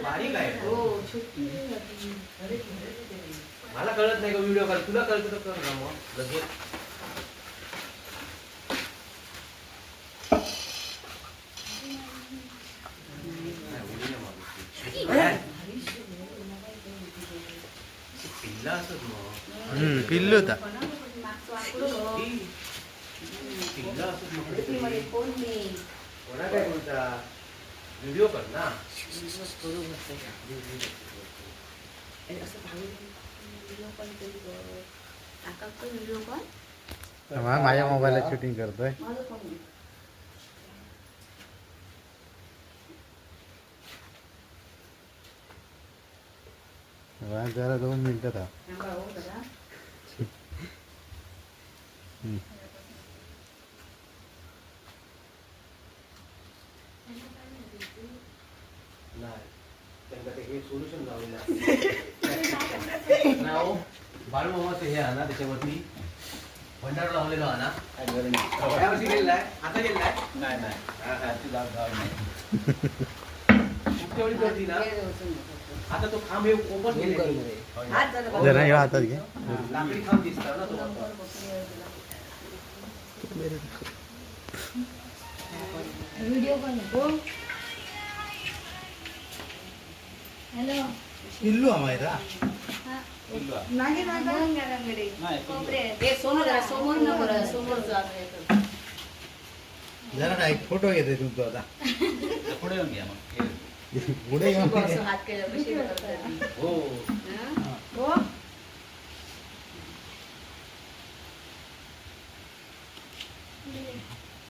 बारीक आहे मला कळत नाही का व्हिडिओ काढ तुला कळत तर कर ना मग लगेच पिल्ला असत मग पिल्लू होता पिल्ला असत मग कोणा काय बोलता व्हिडिओ कर ना माझ्या मोबाईलला शूटिंग करतोय जरा 2 मिनिटं था सोल्युशन नाव बाळूमामाचं हे आहे ना त्याच्यावरती भंडारा लावलेला आहे ना यावर्षी गेलेला आहे आता गेलेला आहे नाही पुढच्या वेळी गर्दी ना आता तो खांब हे ओपन जरा हे हातात घे लाकडी खांब दिसतात ना तो व्हिडिओ पण हॅलो पिल्लू हमारा नाही समोर न बरं समोर जरा एक फोटो घेते तुमचा आता पुढे येऊन घ्या मग पुढे हात केला हो हो